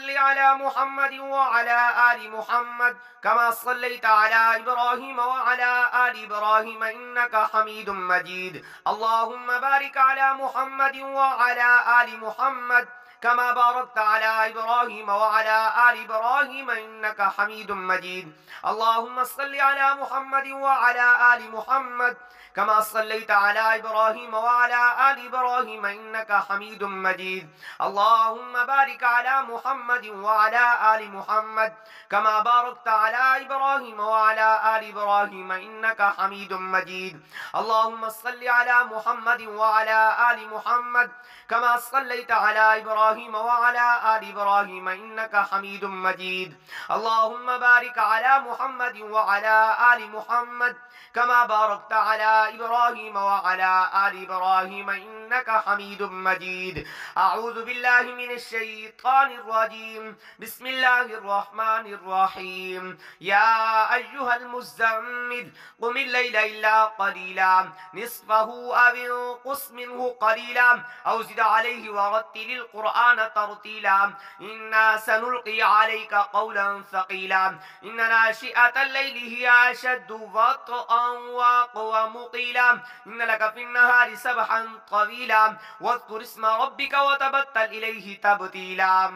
صل على محمد وعلى آل محمد كما صليت على إبراهيم وعلى آل إبراهيم إنك حميد مجيد. اللهم بارك على محمد وعلى آل محمد كما باركت على إبراهيم وعلى آل إبراهيم إنك حميد مجيد. اللهم صل على محمد وعلى آل محمد كما صليت على إبراهيم وعلى آل إبراهيم إنك حميد مجيد. اللهم بارك على محمد وعلى آل محمد كما باركت على إبراهيم وعلى آل إبراهيم إنك حميد مجيد. اللهم صل على محمد وعلى آل محمد كما صليت على إبراهيم وعلى آل إبراهيم إنك حميد مجيد. اللهم بارك على محمد وعلى آل محمد كما باركت على إبراهيم وعلى آل إبراهيم إنك حميد مجيد. أعوذ بالله من الشيطان الرجيم. بسم الله الرحمن الرحيم. يا أيها المزمل قم الليل إلا قليلا نصفه أو انقص منه قليلا أو زد عليه ورتل القرآن ترتيلا إنا سنلقي عليك قولا ثقيلا إن ناشئة الليل هي أشد وطئا وأقوم قيلا إن لك في النهار سبحا طويلا واذكر اسم ربك وتبتل إليه تبتيلا.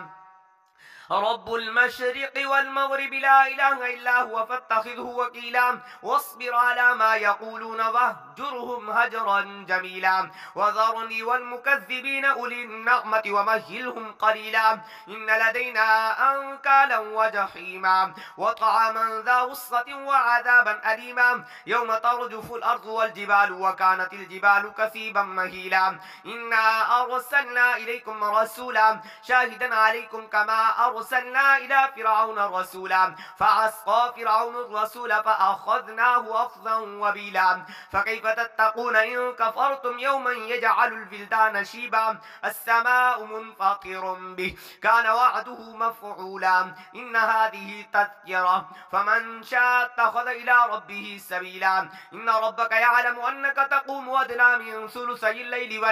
رب المشرق والمغرب لا إله إلا هو فاتخذه وكيلا واصبر على ما يقولون واهجرهم هجرا جميلا وذرني والمكذبين أولي النعمة ومهلهم قليلا إن لدينا أنكالا وجحيما وطعاما ذا غصة وعذابا أليما يوم ترجف الأرض والجبال وكانت الجبال كثيبا مهيلا إنا أرسلنا إليكم رسولا شاهدا عليكم كما أرسلنا إلى فرعون رسولا فعصى فرعون الرسول فأخذناه أخذا وبيلا فكيف تتقون إن كفرتم يوما يجعل البلدان شيبا السماء منفطر به كان وعده مفعولا إن هذه تذكرة فمن شاء اتخذ إلى ربه سبيلا إن ربك يعلم أنك تقوم أدنى من ثلثي الليل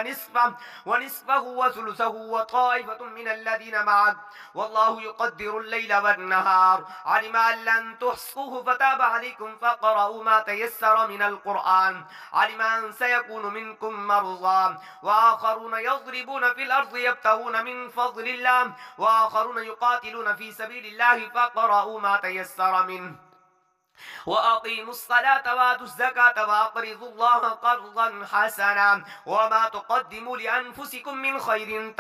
ونصفه وثلثه وطائفة من الذين معك والله يقدر الليل والنهار علم أن لن تحصوه فتاب عليكم فقرأوا ما تيسر من القرآن علم أن سيكون منكم مرضى وآخرون يضربون في الأرض يبتغون من فضل الله وآخرون يقاتلون في سبيل الله فقرأوا ما تيسر منه وأقيموا الصلاة وآتوا الزكاة وأقرضوا الله قرضا حسنا وما تقدموا لأنفسكم من خير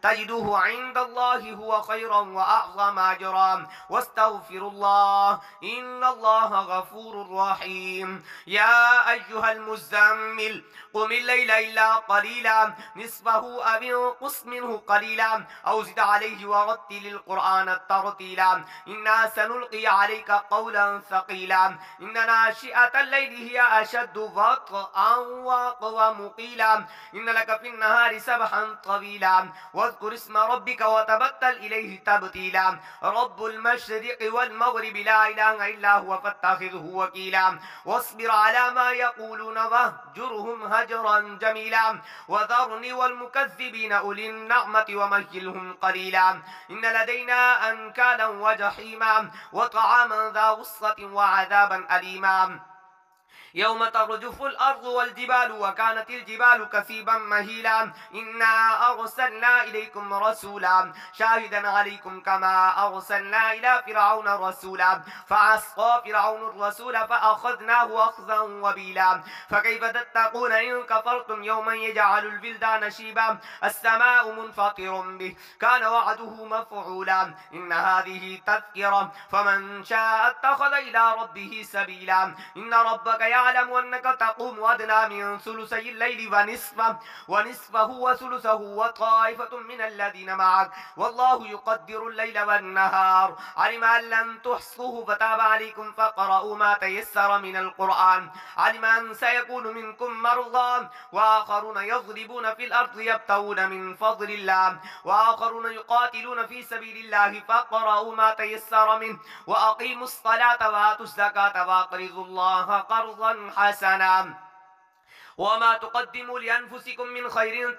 تجدوه عند الله هو خيرا وأعظم أجرا واستغفروا الله إن الله غفور رحيم. يا أيها المزمل قم الليل إلا قليلا نصفه أو انقص منه قليلا أو زد عليه ورتل القرآن ترتيلا إنا سنلقي عليك قولا ثقيلا إن ناشئة الليل هي أشد وطئا وأقوم قيلا إن لك في النهار سبحا طويلا واذكر اسم ربك وتبتل إليه تبتيلا رب المشرق والمغرب لا إله إلا هو فاتخذه وكيلا واصبر على ما يقولون واهجرهم هجرا جميلا وذرني والمكذبين أولي النعمة ومهلهم قليلا إن لدينا أنكالا وجحيما وطعاما ذا غصة وعذابا أليما يوم ترجف الأرض والجبال وكانت الجبال كثيبا مهيلا إنا أرسلنا إليكم رسولا شاهدا عليكم كما أرسلنا إلى فرعون رسولا فعصى فرعون الرسول فأخذناه أخذا وبيلا فكيف تتقون إن كفرتم يوما يجعل البلدان شيبا السماء منفطر به كان وعده مفعولا إن هذه تذكرة فمن شاء اتخذ إلى ربه سبيلا إن ربك يعلم أنك تقوم أدنى من ثلثي الليل ونصفه وثلثه وطائفة من الذين معك والله يقدر الليل والنهار علم أن لن تحصوه فتاب عليكم فقرأوا ما تيسر من القرآن علم أن سيكون منكم مرضى وآخرون يضربون في الأرض يبتغون من فضل الله وآخرون يقاتلون في سبيل الله فقرأوا ما تيسر منه وأقيموا الصلاة وآتوا الزكاة وأقرضوا الله قرضا حسنا وما تقدموا لأنفسكم من خير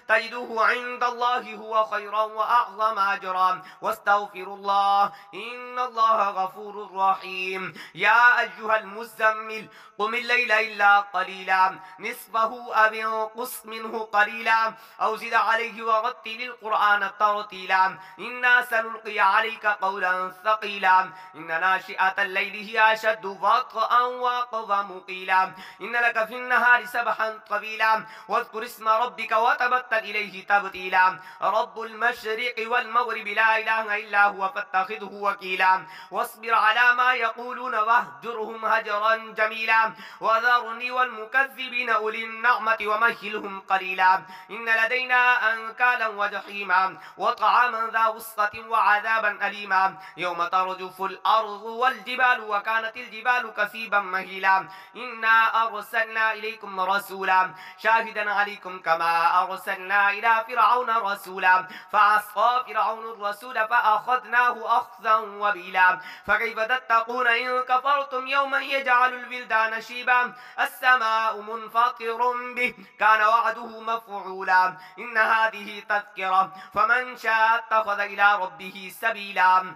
تجدوه عند الله هو خيرا وأعظم أجرا واستغفروا الله إن الله غفور رحيم. يا أيها المزمل قم الليل إلا قليلا نصفه أو انقص منه قليلا أو زد عليه ورتل القرآن ترتيلا إنا سنلقي عليك قولا ثقيلا إن ناشئة الليل هي أشد وطئا وأقوم قيلا إن لك في النهار سبحا طويلا واذكر اسم ربك وتبتل إليه تبتيلا رب المشرق والمغرب لا إله إلا هو فاتخذه وكيلا واصبر على ما يقولون واهجرهم هجرا جميلا وذرني والمكذبين أولي النعمة ومهلهم قليلا إن لدينا أنكالا وجحيما وطعاما ذا غصة وعذابا أليما يوم ترجف الأرض والجبال وكانت الجبال كثيبا مهيلا إنا أرسلنا إليكم رسولا شاهدا عليكم كما أرسلنا إلى فرعون رسولا فعصى فرعون الرسول فأخذناه أخذا وبيلا فكيف تتقون إن كفرتم يوما يجعل الولدان شيبا السماء منفطر به كان وعده مفعولا إن هذه تذكرة فمن شاء اتخذ إلى ربه سبيلا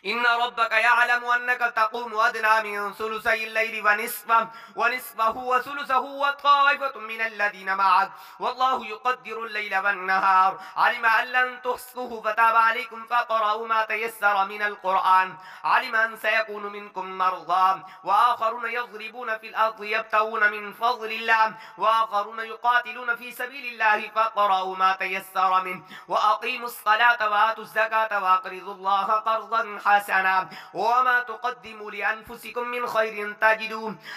إن ربك يعلم أنك تقوم أدنى من ثلثي الليل ونصفه وثلثه وطائفة من الذين معك والله يقدر الليل والنهار علم أن لن تحصوه فتاب عليكم فقرأوا ما تيسر من القرآن علم أن سيكون منكم مرضى وآخرون يضربون في الأرض يبتغون من فضل الله وآخرون يقاتلون في سبيل الله فقرأوا ما تيسر منه وأقيموا الصلاة وآتوا الزكاة وأقرضوا الله قرضا حسنا وما تقدموا لأنفسكم من خير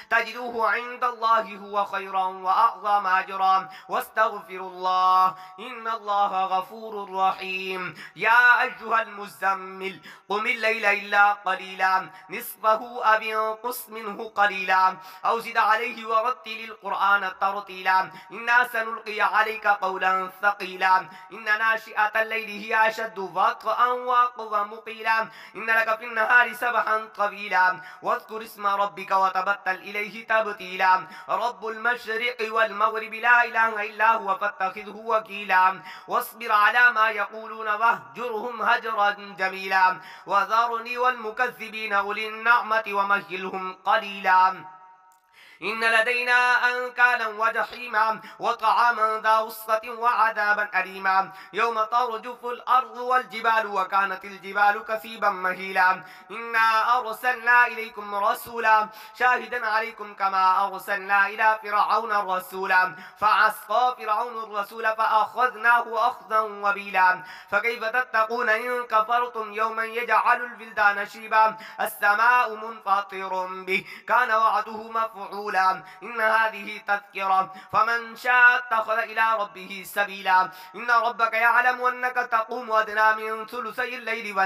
تجدوه عند الله هو خيرا وأعظم أجرا واستغفروا الله إن الله غفور رحيم. يا أيها المزمل قم الليل إلا قليلا نصفه أو انقص منه قليلا أو زد عليه ورتل القرآن ترتيلا إنا سنلقي عليك قولا ثقيلا إن ناشئة الليل هي أشد وطئا وأقوم قيلا إن لك في النهار سبحا طويلا واذكر اسم ربك وتبتل إليه تبتيلا رب المشرق والمغرب لا إله إلا هو فاتخذه وكيلا واصبر على ما يقولون واهجرهم هجرا جميلا وذرني والمكذبين أولي النعمة ومهلهم قليلا إن لدينا أنكالا وجحيما وطعاما ذا غصة وعذابا أليما يوم ترجف الأرض والجبال وكانت الجبال كثيبا مهيلا إنا أرسلنا إليكم رسولا شاهدا عليكم كما أرسلنا إلى فرعون رسولا فعصى فرعون الرسول فأخذناه أخذا وبيلا فكيف تتقون إن كفرتم يوما يجعل الولدان شيبا السماء منفطر به كان وعده مفعولا إن هذه تذكرة فمن شاء اتخذ إلى ربه سبيلا إن ربك يعلم أنك تقوم أدنى من ثلثي الليل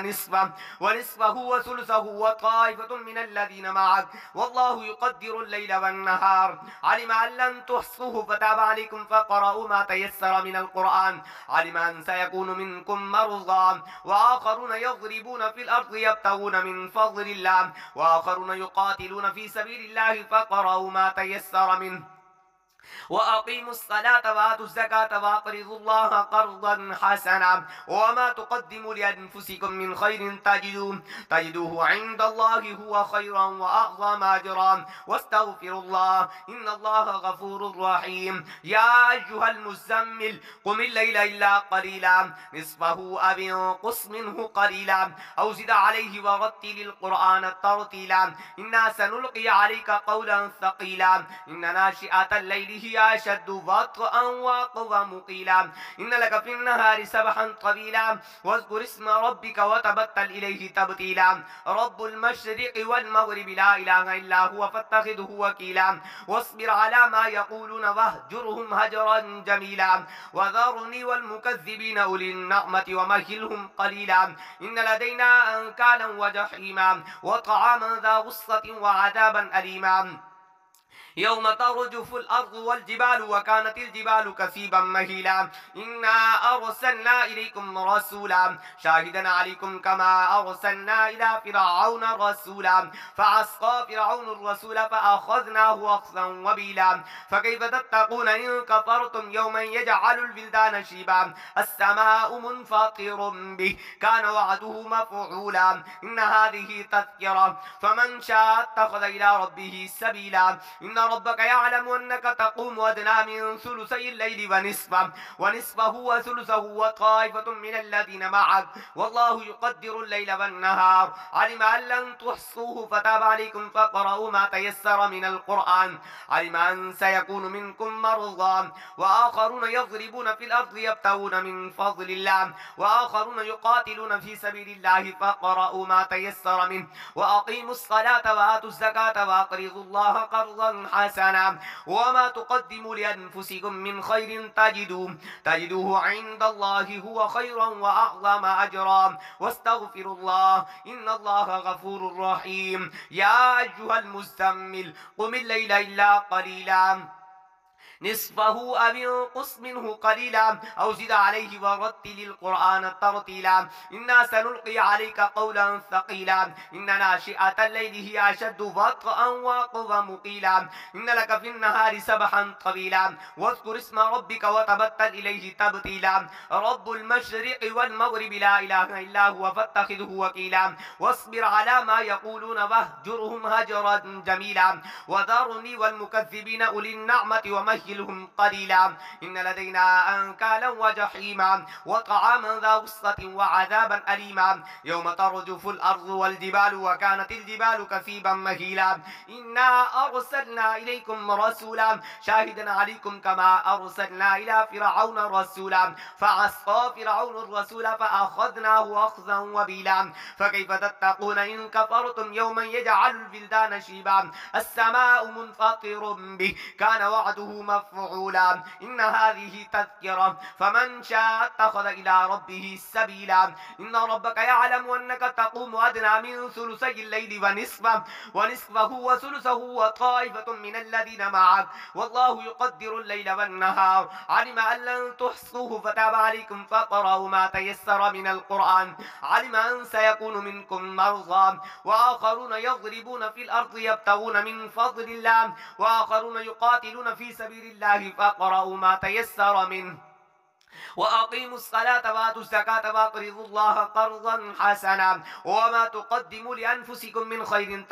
ونصفه وثلثه وطائفة من الذين معك والله يقدر الليل والنهار علم أن لن تحصوه فتاب عليكم فقرأوا ما تيسر من القرآن علم أن سيكون منكم مرضى وآخرون يضربون في الأرض يبتغون من فضل الله وآخرون يقاتلون في سبيل الله فقرأوا ما تيسر منه وأقيموا الصلاة وآتوا الزكاة وأقرضوا الله قرضا حسنا وما تقدموا لأنفسكم من خير تجدوه عند الله هو خيرا وأعظم أجرا واستغفروا الله إن الله غفور رحيم. يا أيها المزمل قم الليل إلا قليلا نصفه أو انقص منه قليلا أو زد عليه ورتل القرآن ترتيلا إنا سنلقي عليك قولا ثقيلا إن ناشئة الليل هي أشد وطئا وأقوم قيلا إن لك في النهار سبحا طويلا واذكر اسم ربك وتبتل إليه تبتيلا رب المشرق والمغرب لا إله إلا هو فاتخذه وكيلا واصبر على ما يقولون واهجرهم هجرا جميلا وذرني والمكذبين أولي النعمة ومهلهم قليلا إن لدينا أنكالا وجحيما وطعاما ذا غصة وعذابا أليما يوم ترجف الأرض والجبال وكانت الجبال كثيبا مهيلا إنا أرسلنا إليكم رسولا شاهدا عليكم كما أرسلنا إلى فرعون رسولا فعصى فرعون الرسول فأخذناه أخذا وبيلا فكيف تتقون إن كفرتم يوما يجعل البلدان شيبا السماء منفطر به كان وعده مفعولا إن هذه تذكرة فمن شاء اتخذ إلى ربه سبيلا إن ربك يعلم أنك تقوم أدنى من ثلثي الليل ونصفه وثلثه وطائفة من الذين معك والله يقدر الليل والنهار علم أن لن تحصوه فتاب عليكم فاقرؤوا ما تيسر من القرآن علم أن سيكون منكم مرضى وآخرون يضربون في الأرض يبتغون من فضل الله وآخرون يقاتلون في سبيل الله فاقرؤوا ما تيسر منه وأقيموا الصلاة وآتوا الزكاة وأقرضوا الله قرضا حسنا وما تقدموا لأنفسكم من خير تجدوه عند الله هو خيرا وأعظم أجرا واستغفروا الله إن الله غفور رحيم يا أيها المزمل قم الليل إلا قليلا نصفه أو انقص منه قليلا أو زد عليه ورتل القرآن ترتيلا إنا سنلقي عليك قولا ثقيلا إن ناشئة الليل هي أشد وطئا وأقوى مقيلا إن لك في النهار سبحا طويلا واذكر اسم ربك وتبتل إليه تبتيلا رب المشرق والمغرب لا إله إلا هو فاتخذه وكيلا واصبر على ما يقولون واهجرهم هجرا جميلا وذرني والمكذبين أولي النعمة ومهلهم قليلا إن لدينا أنكالا وجحيما وطعاما ذا غصة وعذابا أليما يوم ترجف الأرض والجبال وكانت الجبال كثيبا مهيلا إنا أرسلنا إليكم رسولا شاهدا عليكم كما أرسلنا إلى فرعون رسولا فعصى فرعون الرسول فأخذناه أخذا وبيلا فكيف تتقون إن كفرتم يوما يجعل البلدان شيبا السماء منفطر به كان وعده مفعولا إن هذه تذكرة فمن شاء اتخذ إلى ربه سبيلا إن ربك يعلم أنك تقوم أدنى من ثلثي الليل ونصفه وثلثه وطائفة من الذين معك والله يقدر الليل والنهار علم أن لن تحصوه فتاب عليكم فاقرؤوا ما تيسر من القرآن علم أن سيكون منكم مرضى وآخرون يضربون في الأرض يبتغون من فضل الله وآخرون يقاتلون في سبيل الله فاقرؤوا ما تيسر منه وأقيموا الصلاة وآتوا الزكاة وأقرضوا الله قرضا حسنا وما تقدموا لأنفسكم من خير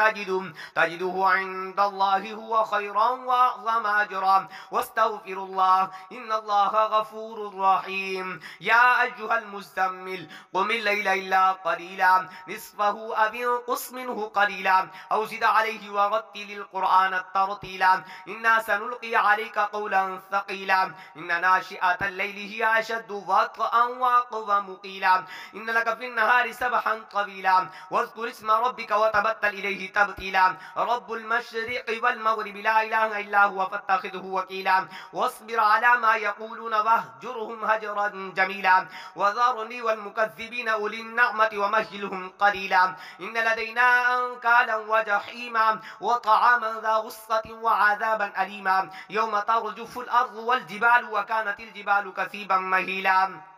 تجدوه عند الله هو خيرا وأعظم أجرا واستغفروا الله إن الله غفور رحيم يا أيها المزمل قم الليل إلا قليلا نصفه أو انقص منه قليلا أو زد عليه ورتل القرآن ترتيلا إنا سنلقي عليك قولا ثقيلا إن ناشئة الليل هي أشد وطئا وأقوى مقيلا إن لك في النهار سبحا طويلا واذكر اسم ربك وتبتل إليه تبتيلا رب المشرق والمغرب لا إله إلا هو فاتخذه وكيلا واصبر على ما يقولون واهجرهم هجرا جميلا وذرني والمكذبين أولي النعمة ومهلهم قليلا إن لدينا أنكالا وجحيما وطعاما ذا غصة وعذابا أليما يوم ترجف الأرض والجبال وكانت الجبال كثيبا مهيلا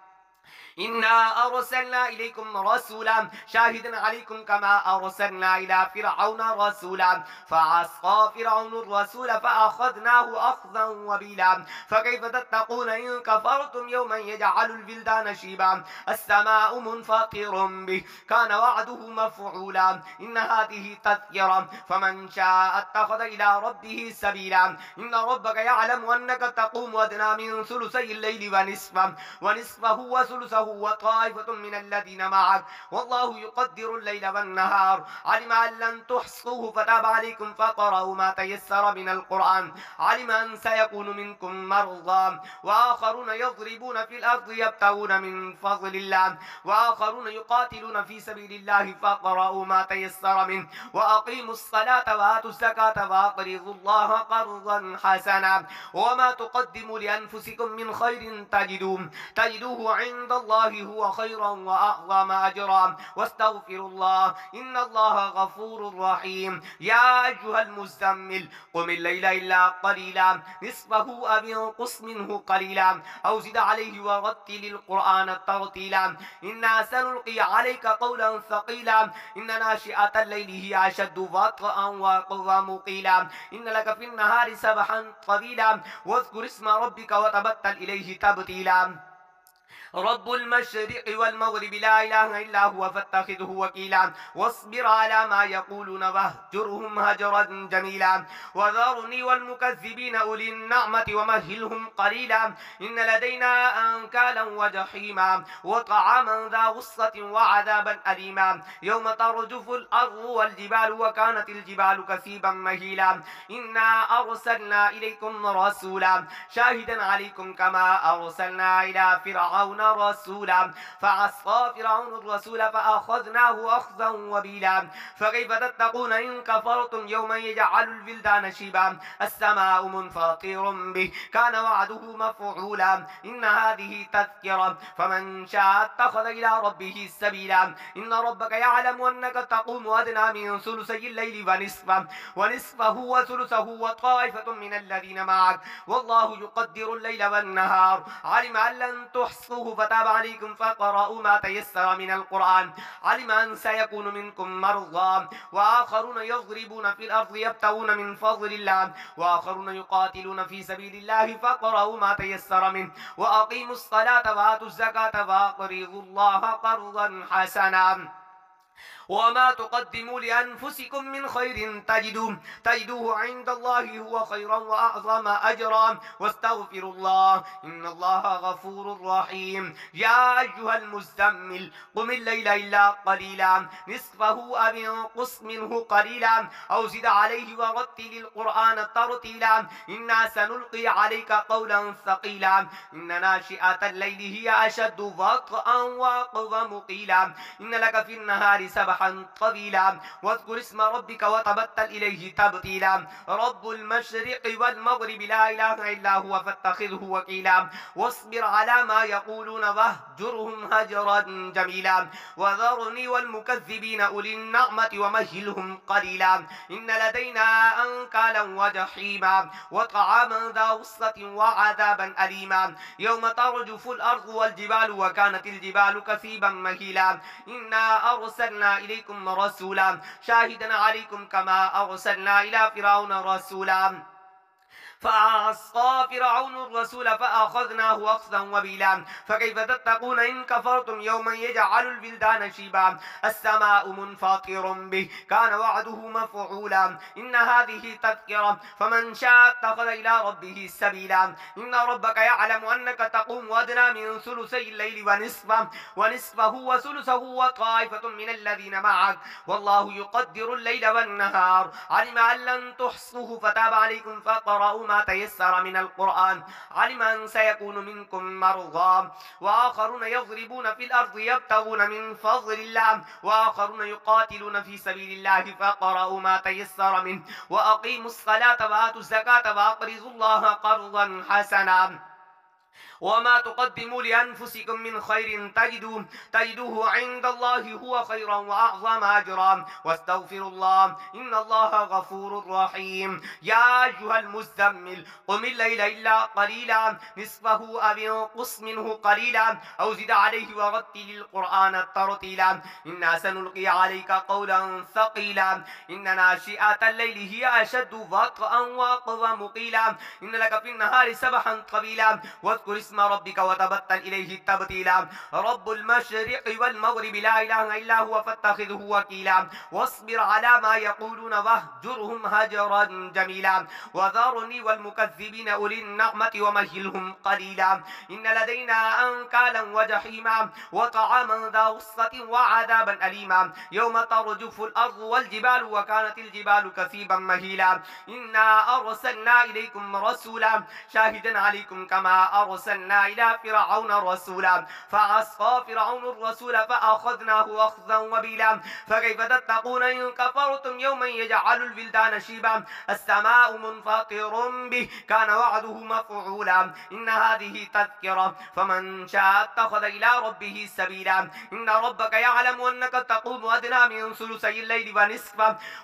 إنا أرسلنا إليكم رسولا شاهدا عليكم كما أرسلنا إلى فرعون رسولا فعصى فرعون الرسول فأخذناه أخذا وبيلا فكيف تتقون إن كفرتم يوما يجعل البلدان شيبا السماء منفطر به كان وعده مفعولا إن هذه تذكرة فمن شاء اتخذ إلى ربه سبيلا إن ربك يعلم أنك تقوم أدنى من ثلثي الليل ونصفه وثلثه وطائفة من الذين معك والله يقدر الليل والنهار علم أن لن تحصوه فتاب عليكم فاقرؤوا ما تيسر من القرآن علم أن سيكون منكم مرضى وآخرون يضربون في الأرض يبتغون من فضل الله وآخرون يقاتلون في سبيل الله فاقرؤوا ما تيسر منه وأقيموا الصلاة وآتوا الزكاة وأقرضوا الله قرضا حسنا وما تقدموا لأنفسكم من خير تجدوه عند الله الله هو خيرا وأعظم أجرا واستغفر الله إن الله غفور رحيم. يا أيها المزمل قم الليل إلا قليلا نصفه أو انقص منه قليلا أو زد عليه ورتل القرآن ترتيلا إنا سنلقي عليك قولا ثقيلا إن ناشئة الليل هي أشد وطئا وأقوم قيلا إن لك في النهار سبحا طويلا واذكر اسم ربك وتبتل إليه تبتيلا. رب المشرق والمغرب لا إله إلا هو فاتخذه وكيلا واصبر على ما يقولون واهجرهم هجرا جميلا وذرني والمكذبين أولي النعمة ومهلهم قليلا إن لدينا أنكالا وجحيما وطعاما ذا غصة وعذابا أليما يوم ترجف الأرض والجبال وكانت الجبال كثيبا مهيلا إنا أرسلنا إليكم رسولا شاهدا عليكم كما أرسلنا إلى فرعون رسولا فعصى فرعون الرسول فأخذناه أخذا وبيلا فكيف تتقون إن كفرتم يوما يجعل البلدان شيبا السماء منفطر به كان وعده مفعولا إن هذه تذكرة فمن شاء اتخذ إلى ربه سبيلا إن ربك يعلم أنك تقوم أدنى من ثلثي الليل ونصفه وثلثه وطائفة من الذين معك والله يقدر الليل والنهار علم أن لن تحصوه فتاب عليكم فقرأوا ما تيسر من القرآن علم أن سيكون منكم مرضى وآخرون يضربون في الأرض يبتغون من فضل الله وآخرون يقاتلون في سبيل الله فقرأوا ما تيسر منه وأقيموا الصلاة وآتوا الزكاة وأقرضوا الله قرضا حسنا وما تقدموا لأنفسكم من خير تجدوه عند الله هو خيرا وأعظم أجرا واستغفروا الله إن الله غفور رحيم. يا أيها المزمل قم الليل إلا قليلا نصفه أو انقص منه قليلا أو زد عليه ورتل القرآن ترتيلا إنا سنلقي عليك قولا ثقيلا إن ناشئة الليل هي أشد وطئا وأقوم قيلا إن لك في النهار سبحا طويلا واذكر اسم ربك وتبتل إليه تبتيلا رب المشرق والمغرب لا إله إلا هو فاتخذه وكيلا واصبر على ما يقولون واهجرهم هجرا جميلا وذرني والمكذبين أولي النعمة ومهلهم قليلا إن لدينا أنكالا وجحيما وطعاما ذا غصة وعذابا أليما يوم ترجف الأرض والجبال وكانت الجبال كثيبا مهيلا إنا أرسلنا إليكم رسولا شاهدا عليكم كما أرسلنا إلى فرعون رسولا فعصى فرعون الرسول فأخذناه أخذا وبيلا فكيف تتقون إن كفرتم يوما يجعل البلدان شيبا السماء منفطر به كان وعده مفعولا إن هذه تذكرة فمن شاء اتخذ إلى ربه سبيلا إن ربك يعلم أنك تقوم أدنى من ثلثي الليل ونصفه وثلثه وطائفة من الذين معك والله يقدر الليل والنهار علم أن لن تحصوه فتاب عليكم فقرأوا ما تيسر من القرآن علم أن سيكون منكم مرضى وآخرون يضربون في الأرض يبتغون من فضل الله وآخرون يقاتلون في سبيل الله فقرأوا ما تيسر منه وأقيموا الصلاة وآتوا الزكاة وأقرضوا الله قرضا حسنا وما تقدموا لأنفسكم من خير تجدوه عند الله هو خيرا وأعظم أجرا واستغفروا الله إن الله غفور رحيم. يا أيها المزمل قم الليل إلا قليلا نصفه أو انقص منه قليلا أو زد عليه ورتل القرآن ترتيلا إنا سنلقي عليك قولا ثقيلا إن ناشئة الليل هي أشد وطئا وأقوم قيلا إن لك في النهار سبحا طويلا واذكر اسم ربك وتبتل إليه تبتيلا رب المشرق والمغرب لا إله إلا هو فاتخذه وكيلا واصبر على ما يقولون واهجرهم هجرا جميلا وذرني والمكذبين أولي النعمة ومهلهم قليلا إن لدينا أنكالا وجحيما وطعاما ذا غصة وعذابا أليما يوم ترجف الأرض والجبال وكانت الجبال كثيبا مهيلا إنا أرسلنا إليكم رسولا شاهدا عليكم كما أرسلنا أرسلنا إلى فرعون رسولا فعصى فرعون الرسول فأخذناه أخذا وبيلا فكيف تتقون إن كفرتم يوما يجعل الولدان شيبا السماء منفطر به كان وعده مفعولا إن هذه تذكرة فمن شاء اتخذ إلى ربه سبيلا إن ربك يعلم أنك تقوم أدنى من ثلثي الليل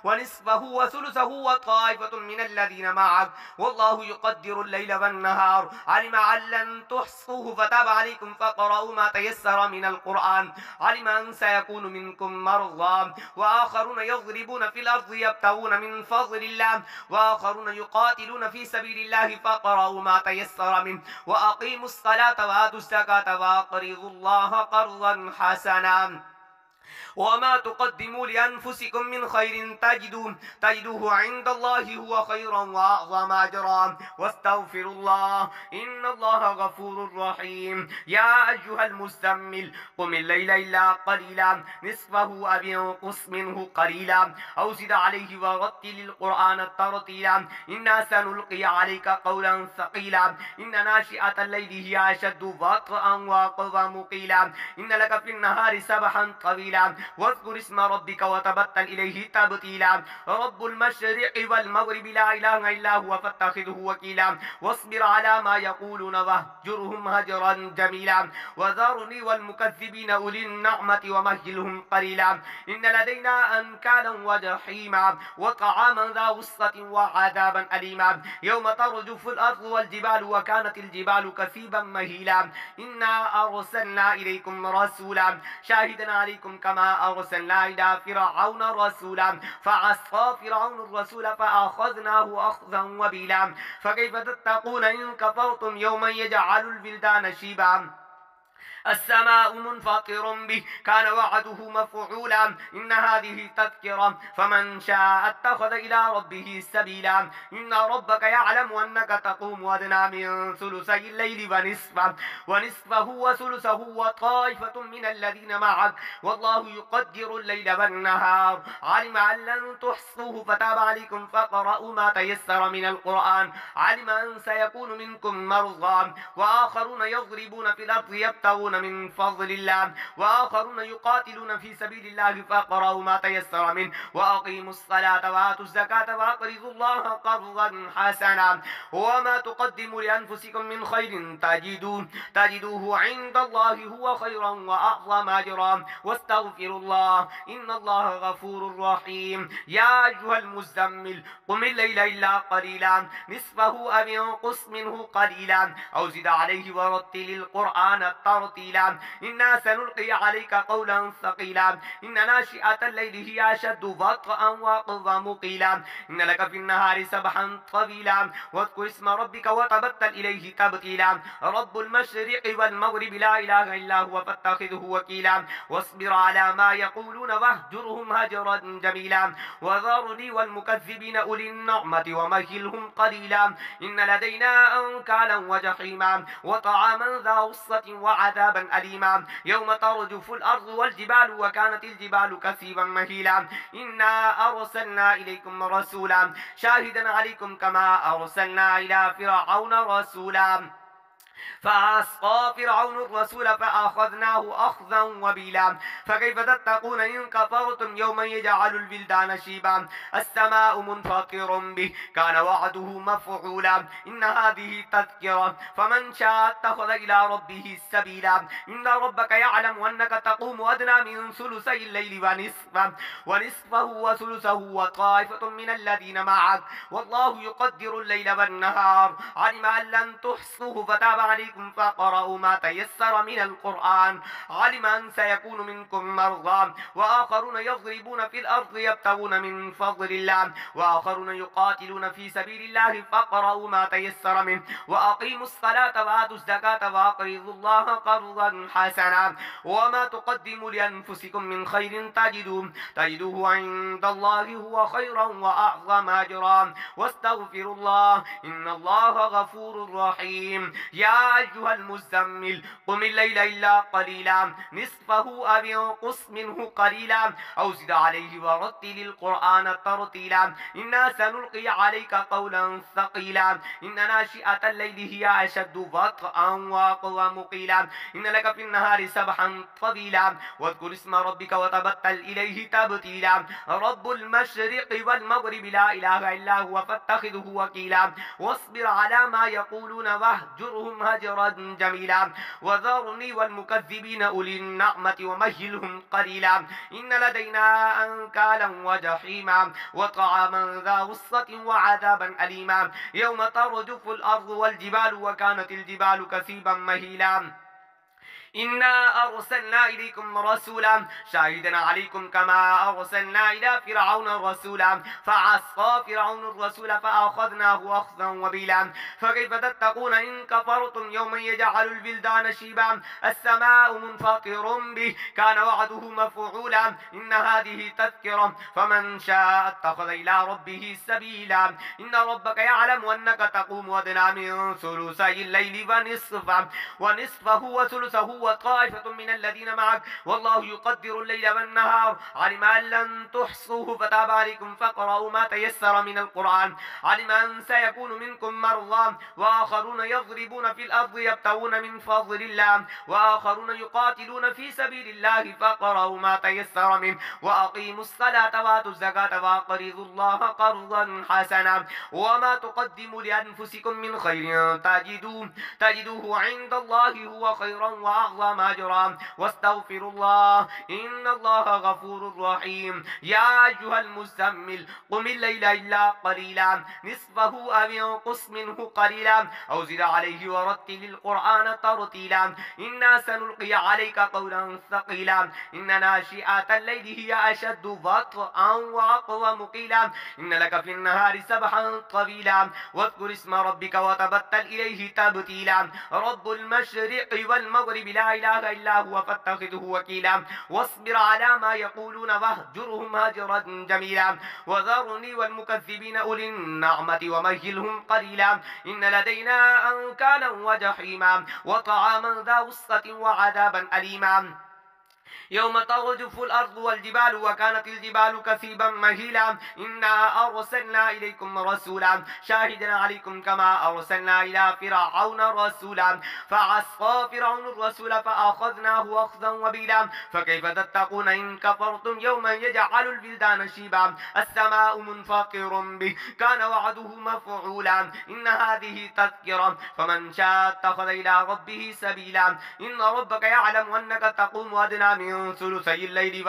ونصفه وثلثه وطائفة من الذين معك والله يقدر الليل والنهار علم أن لن تحصوه فتاب عليكم فقرأوا ما تيسر من القرآن علم أن سيكون منكم مرضى وآخرون يضربون في الأرض يبتغون من فضل الله وآخرون يقاتلون في سبيل الله فقرأوا ما تيسر منه وأقيموا الصلاة وآتوا الزكاة وأقرضوا الله قرضا حسنا وما تقدموا لأنفسكم من خير تجدوه عند الله هو خيرا وأعظم أجرا واستغفروا الله إن الله غفور رحيم يا أيها المزمل قم الليل إلا قليلا نصفه أو انقص منه قليلا أو زد عليه ورتل القرآن ترتيلا إنا سنلقي عليك قولا ثقيلا إن ناشئة الليل هي أشد وطئا وأقوم قيلا إن لك في النهار سبحا طويلا واذكر اسم ربك وتبتل إليه تبتيلا رب المشرق والمغرب لا إله إلا هو فاتخذه وكيلا واصبر على ما يقولون واهجرهم هجرا جميلا وذرني والمكذبين أولي النعمة ومهلهم قليلا إن لدينا أنكالا وجحيما وطعاما ذا غصة وعذابا أليما يوم ترجف الأرض والجبال وكانت الجبال كثيبا مهيلا إنا أرسلنا إليكم رسولا شاهدا عليكم كما أرسلنا إلى فرعون رسولا فعصى فرعون الرسول فأخذناه أخذا وبيلا فكيف تتقون إن كفرتم يوما يجعل الولدان شيبا السماء منفطر به كان وعده مفعولا إن هذه تذكرة فمن شاء اتخذ إلى ربه سبيلا إن ربك يعلم أنك تقوم أدنى من ثلثي الليل ونصفه وثلثه وطائفة من الذين معك والله يقدر الليل والنهار علم أن لن تحصوه فتاب عليكم فقرأوا ما تيسر من القرآن علم أن سيكون منكم مرضى وآخرون يضربون في الأرض يبتغون من فضل الله وآخرون يقاتلون في سبيل الله فقرأوا ما تيسر منه وأقيموا الصلاة وآتوا الزكاة وأقرضوا الله قرضا حسنا وما تقدموا لأنفسكم من خير تجدوه عند الله هو خيرا وأعظم أجرا واستغفروا الله إن الله غفور رحيم يا أيها المزمل قم الليل إلا قليلا نصفه أو انقص منه قليلا أو زد عليه ورتل القرآن ترتيلا إنا سنلقي عليك قولا ثقيلا إن ناشئة الليل هي أشد وطئا وأقوم قيلا إن لك في النهار سبحا طويلا واذكر اسم ربك وتبتل إليه تبتيلا رب المشرق والمغرب لا إله إلا هو فاتخذه وكيلا واصبر على ما يقولون واهجرهم هجرا جميلا وذرني والمكذبين أولي النعمة ومهلهم قليلا إن لدينا أنكالا وجحيما وطعاما ذا غصة وعذابا أليما يوم ترجف الأرض والجبال وكانت الجبال كثيبا مهيلا إنا أرسلنا إليكم رسولا شاهدا عليكم كما أرسلنا إلى فرعون رسولا فعصى فرعون الرسول فأخذناه أخذا وبيلا فكيف تتقون إن كفرتم يوما يجعل الولدان شيبا السماء منفطر به كان وعده مفعولا إن هذه تذكرة فمن شاء اتخذ إلى ربه سبيلا إن ربك يعلم أنك تقوم أدنى من ثلثي الليل ونصفه وثلثه وطائفة من الذين معك والله يقدر الليل والنهار علم أن لن تحصوه فتاب عليكم فقرأوا ما تيسر من القرآن علم أن سيكون منكم مرضى وآخرون يضربون في الأرض يبتغون من فضل الله وآخرون يقاتلون في سبيل الله فقرأوا ما تيسر منه وأقيموا الصلاة وآتوا الزكاة وأقرضوا الله قرضا حسنا وما تقدموا لأنفسكم من خير تجدوه عند الله هو خيرا وأعظم أجرا واستغفروا الله إن الله غفور رحيم يا يا أيها المزمل قم الليل إلا قليلا نصفه أو انقص منه قليلا أو زد عليه ورتل القرآن ترتيلا إنا سنلقي عليك قولا ثقيلا إن ناشئة الليل هي أشد وطئا وأقوى مقيلا إن لك في النهار سبحا طويلا واذكر اسم ربك وتبتل إليه تبتيلا رب المشرق والمغرب لا إله إلا هو فاتخذه وكيلا واصبر على ما يقولون واهجرهم هجرا جميلا وذرني والمكذبين أولي النعمة ومهلهم قليلا إن لدينا أنكالا وجحيما وطعاما ذا غصة وعذابا أليما يوم ترجف الأرض والجبال وكانت الجبال كثيبا مهيلا إنا أرسلنا إليكم رسولا شاهدا عليكم كما أرسلنا إلى فرعون رسولا فعصى فرعون الرسول فأخذناه أخذا وبيلا فكيف تتقون إن كفرتم يوما يجعل البلدان شيبا السماء منفطر به كان وعده مفعولا إن هذه تذكرة فمن شاء اتخذ إلى ربه سبيلا إن ربك يعلم أنك تقوم أدنى من ثلثي الليل ونصفه وثلثه وطائفة من الذين معك والله يقدر الليل والنهار علم أن لن تحصوه فتاب عليكم فاقرأوا ما تيسر من القرآن علم أن سيكون منكم مرضى وآخرون يضربون في الأرض يبتغون من فضل الله وآخرون يقاتلون في سبيل الله فاقرأوا ما تيسر منه وأقيموا الصلاة وآتوا الزكاة وأقرضوا الله قرضا حسنا وما تقدموا لأنفسكم من خير تجدوه عند الله هو خيرا وأعظم أجرا واستغفروا الله إن الله غفور رحيم يا أيها المزمل قم الليل إلا قليلا نصفه أو انقص منه قليلا أو زد عليه ورتل القرآن ترتيلا إنا سنلقي عليك قولا ثقيلا إن ناشئة الليل هي أشد وطئا وأقوى مقيلا إن لك في النهار سبحا طويلا واذكر اسم ربك وتبتل إليه تبتيلا رب المشرق والمغرب لا إله إلا هو فاتخذه وكيلا واصبر على ما يقولون واهجرهم هجرا جميلا وذرني والمكذبين أولي النعمة ومهلهم قليلا إن لدينا أنكالا وجحيما وطعاما ذا غصة وعذابا أليما يوم ترجف الأرض والجبال وكانت الجبال كثيبا مهيلا إنا أرسلنا إليكم رسولا شاهدا عليكم كما أرسلنا إلى فرعون رسولا فعصى فرعون الرسول فأخذناه أخذا وبيلا فكيف تتقون إن كفرتم يوما يجعل البلدان شيبا السماء منفطر به كان وعده مفعولا إن هذه تذكرة فمن شاء اتخذ إلى ربه سبيلا إن ربك يعلم أنك تقوم أدنى من ثلثي الليل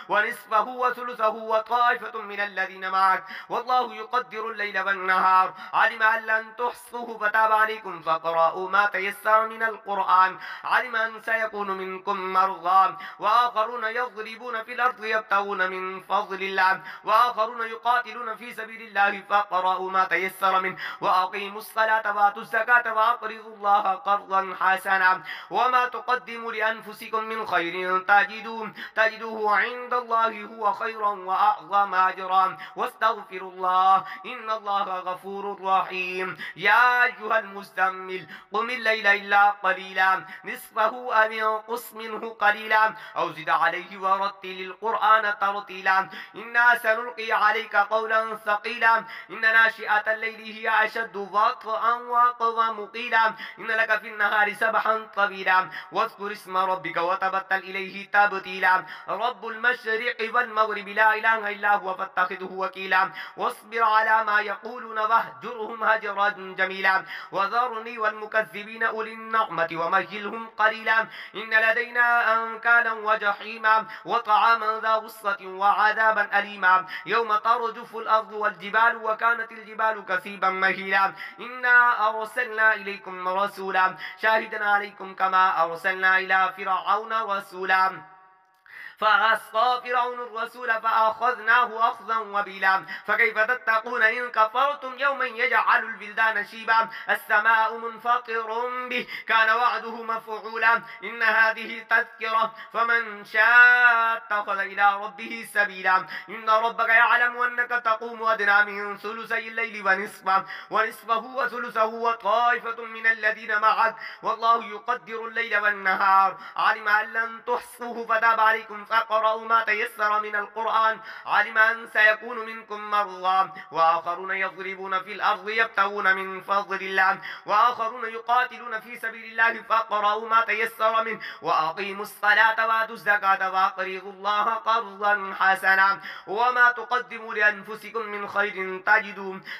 ونصفه وثلثه وطائفة من الذين معك والله يقدر الليل والنهار علم أن لن تحصوه فتاب عليكم فاقرأوا ما تيسر من القرآن علم أن سيكون منكم مرضى وآخرون يضربون في الأرض يبتغون من فضل الله وآخرون يقاتلون في سبيل الله فاقرأوا ما تيسر منه وأقيموا الصلاة وآتوا الزكاة وأقرضوا الله قرضا حسنا وما تقدموا لأنفسكم من خير تجدوه عند الله هو خيرا وأعظم أجرا واستغفروا الله إن الله غفور رحيم يا أيها المزمل قم الليل إلا قليلا نصفه أو انقص منه قليلا أو زد عليه ورتل القرآن ترتيلا إنا سنلقي عليك قولا ثقيلا إن ناشئة الليل هي أشد وطئا وأقوى مقيلا إن لك في النهار سبحا طويلا واذكر اسم ربك وتبتل إليه تبتيلا رب المشرق والمغرب لا إله إلا هو فاتخذه وكيلا واصبر على ما يقولون واهجرهم هجرا جميلا وذرني والمكذبين أولي النعمة ومهلهم قليلا إن لدينا أنكالا وجحيما وطعاما ذا غصة وعذابا أليما يوم ترجف الأرض والجبال وكانت الجبال كثيبا مهيلا إنا أرسلنا إليكم رسولا شاهدا عليكم كما أرسلنا إلى فرعون رسولا فعصى فرعون الرسول فأخذناه أخذا وبيلا فكيف تتقون إن كفرتم يوما يجعل البلدان شيبا السماء منفطر به كان وعده مفعولا إن هذه تذكرة فمن شاء اتخذ إلى ربه سبيلا إن ربك يعلم أنك تقوم أدنى من ثلثي الليل ونصفه وثلثه وطائفة من الذين معك والله يقدر الليل والنهار علم أن لن تحصوه فتاب عليكم فاقرأوا ما تيسر من القرآن علم أن سيكون منكم مرضى وآخرون يضربون في الأرض يبتغون من فضل الله وآخرون يقاتلون في سبيل الله فاقرأوا ما تيسر منه وأقيموا الصلاة وآتوا الزكاة وأقرضوا الله قرضا حسنا وما تقدموا لأنفسكم من خير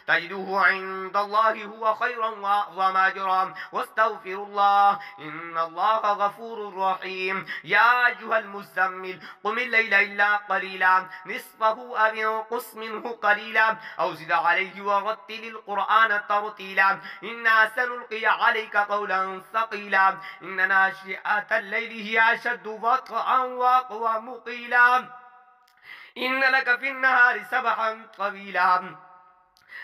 تجدوه عند الله هو خيرا وأعظم أجرا واستغفروا الله إن الله غفور رحيم يا أيها المزمل قم الليل إلا قليلا نصفه أو انقص منه قليلا أو زد عليه ورتل القرآن ترتيلا إنا سنلقي عليك قولا ثقيلا إن ناشئة الليل هي أشد وطئا وأقوى مقيلا إن لك في النهار سبحا طويلا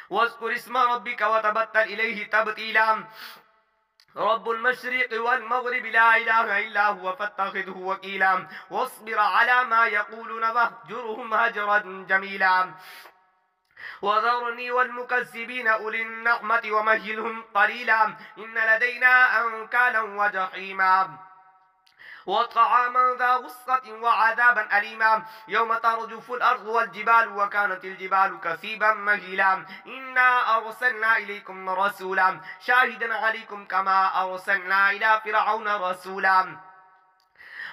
واذكر اسم ربك وتبتل إليه تبتيلا رب المشرق والمغرب لا إله إلا هو فاتخذه وكيلا واصبر على ما يقولون واهجرهم هجرا جميلا وذرني والمكذبين أولي النعمة ومهلهم قليلا إن لدينا أنكالا وجحيما وطعاما ذا غصة وعذابا أليما يوم ترجف الأرض والجبال وكانت الجبال كثيبا مهيلا إنا أرسلنا إليكم رسولا شاهدا عليكم كما أرسلنا إلى فرعون رسولا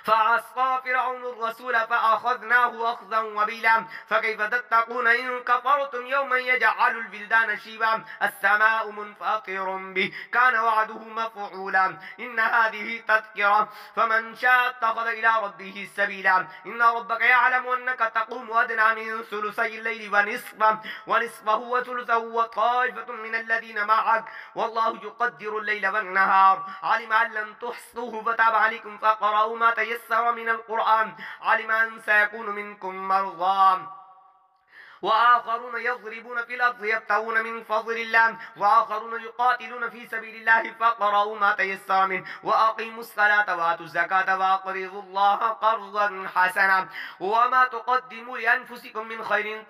فعصى فرعون الرسول فأخذناه أخذا وبيلا فكيف تتقون إن كفرتم يوما يجعل البلدان شيبا السماء منفطر به كان وعده مفعولا إن هذه تذكرة فمن شاء اتخذ إلى ربه سبيلا إن ربك يعلم أنك تقوم أدنى من ثلثي الليل ونصفه وثلثه وطائفة من الذين معك والله يقدر الليل والنهار علم أن لن تحصوه فتاب عليكم فاقرأوا ما تيسر من القرآن علم أن سيكون منكم مرضى وآخرون يضربون في الأرض يبتغون من فضل الله وآخرون يقاتلون في سبيل الله فاقرأوا ما تيسر منه وأقيموا الصلاة وآتوا الزكاة وأقرضوا الله قرضا حسنا وما تقدموا لأنفسكم من خير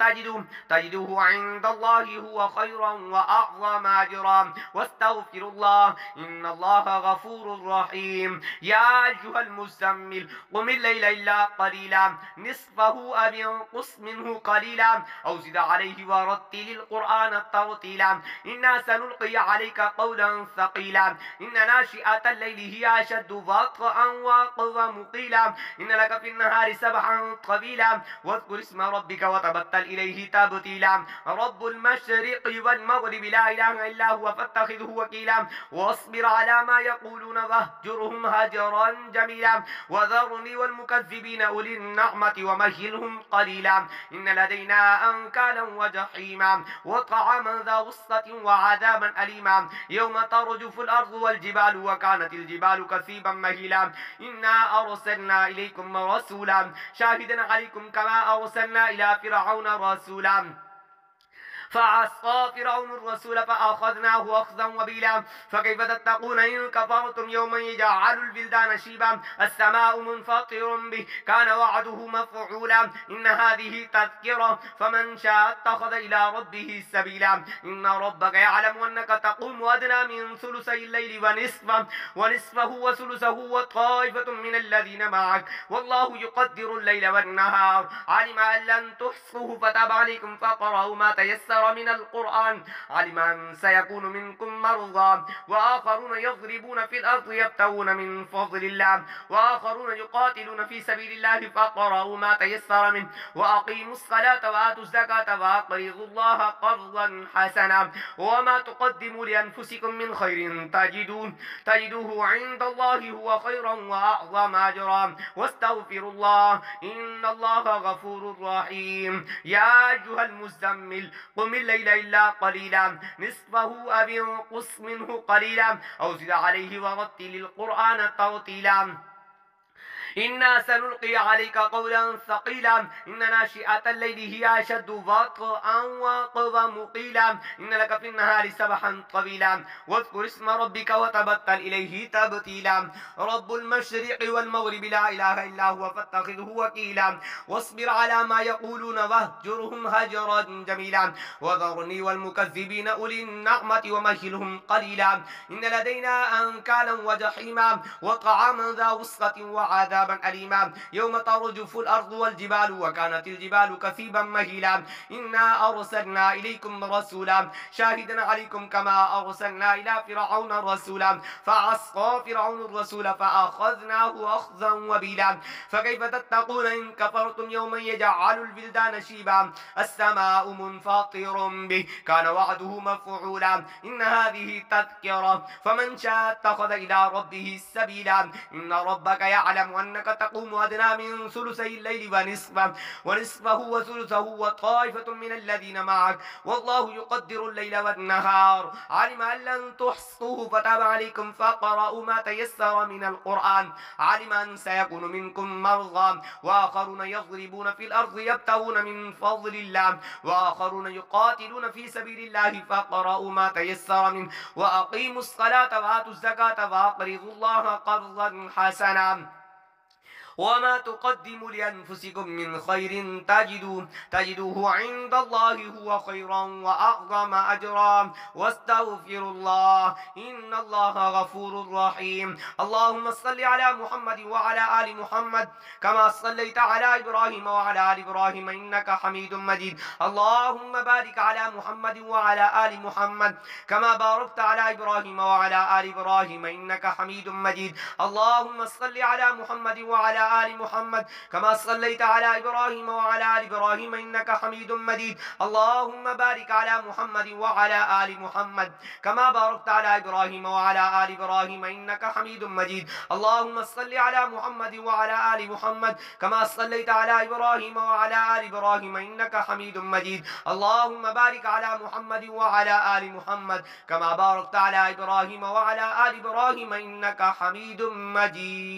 تجدوه عند الله هو خيرا وأعظم أجرا واستغفروا الله إن الله غفور رحيم يا أيها المزمل قم الليل إلا قليلا نصفه أو انقص منه قليلا أو زد عليه ورتل القرآن ترتيلا إنا سنلقي عليك قولا ثقيلا إن ناشئة الليل هي أشد وطئا وأقوى مقيلا إن لك في النهار سبحا طويلا واذكر اسم ربك وتبتل إليه تبتيلا رب المشرق والمغرب لا إله إلا هو فاتخذه وكيلا واصبر على ما يقولون واهجرهم هجرا جميلا وذرني والمكذبين أولي النعمة ومهلهم قليلا إن لدينا أنكالا وجحيما وطعاما ذا غصة وعذابا أليما يوم ترجف الأرض والجبال وكانت الجبال كثيبا مهيلا إنا أرسلنا إليكم رسولا شاهدا عليكم كما أرسلنا إلى فرعون رسولا فعصى فرعون الرسول فأخذناه أخذا وبيلا فكيف تتقون إن كفرتم يوما يجعل البلدان شيبا السماء منفطر به كان وعده مفعولا إن هذه تذكرة فمن شاء اتخذ إلى ربه سبيلا إن ربك يعلم أنك تقوم أدنى من ثلثي الليل ونصفه وثلثه وطائفة من الذين معك والله يقدر الليل والنهار علم أن لن تحصوه فتاب عليكم فاقرأوا ما تيسر من القرآن علم أن سيكون منكم مرضى وآخرون يضربون في الأرض يبتغون من فضل الله وآخرون يقاتلون في سبيل الله فاقرأوا ما تيسر منه وأقيموا الصلاة وآتوا الزكاة وأقرضوا الله قرضا حسنا وما تقدموا لأنفسكم من خير تجدوه عند الله هو خيرا وأعظم أجرا واستغفروا الله إن الله غفور رحيم يا أيها المزمل قم الليل إلا قليلا نصفه أو انقص منه قليلا أو زد عليه ورتل القرآن ترتيلا إنا سنلقي عليك قولا ثقيلا إن ناشئة الليل هي أشد وطئا وأقوم قيلا إن لك في النهار سبحا طويلا واذكر اسم ربك وتبتل إليه تبتيلا رب المشرق والمغرب لا إله إلا هو فاتخذه وكيلا واصبر على ما يقولون واهجرهم هجرا جميلا وذرني والمكذبين أولي النعمة ومهلهم قليلا إن لدينا أنكالا وجحيما وطعاما ذا وسطة وعذابا أليما يوم ترجف الأرض والجبال وكانت الجبال كثيبا مهيلا إنا أرسلنا إليكم رسولا شاهدا عليكم كما أرسلنا إلى فرعون رسولا فعصى فرعون الرسول فأخذناه أخذا وبيلا فكيف تتقون إن كفرتم يوما يجعل البلدان شيبا السماء منفطر به كان وعده مفعولا إن هذه تذكرة فمن شاء اتخذ إلى ربه سبيلا إن ربك يعلم أنك تقوم أدنى من ثلثي الليل ونصفه وثلثه وطائفة من الذين معك والله يقدر الليل والنهار علم أن لن تحصوه فتاب عليكم فاقرؤوا ما تيسر من القرآن علم أن سيكون منكم مرضى وآخرون يضربون في الأرض يبتغون من فضل الله وآخرون يقاتلون في سبيل الله فاقرؤوا ما تيسر منه وأقيموا الصلاة وآتوا الزكاة وأقرضوا الله قرضا حسنا وما تقدموا لأنفسكم من خير تجدوه عند الله هو خيرا وأعظم أجرا واستغفروا الله إن الله غفور رحيم اللهم صل على محمد وعلى آل محمد كما صليت على إبراهيم وعلى آل إبراهيم إنك حميد مجيد اللهم بارك على محمد وعلى آل محمد كما باركت على إبراهيم وعلى آل إبراهيم إنك حميد مجيد اللهم صل على محمد وعلى آل محمد كما صليت على إبراهيم وعلى آل إبراهيم إنك حميد مجيد اللهم بارك على محمد وعلى آل محمد كما باركت على إبراهيم وعلى آل إبراهيم إنك حميد مجيد اللهم صل على محمد وعلى آل محمد كما صليت على إبراهيم وعلى آل إبراهيم إنك حميد مجيد اللهم بارك على محمد وعلى آل محمد كما باركت على إبراهيم وعلى آل إبراهيم إنك حميد مجيد.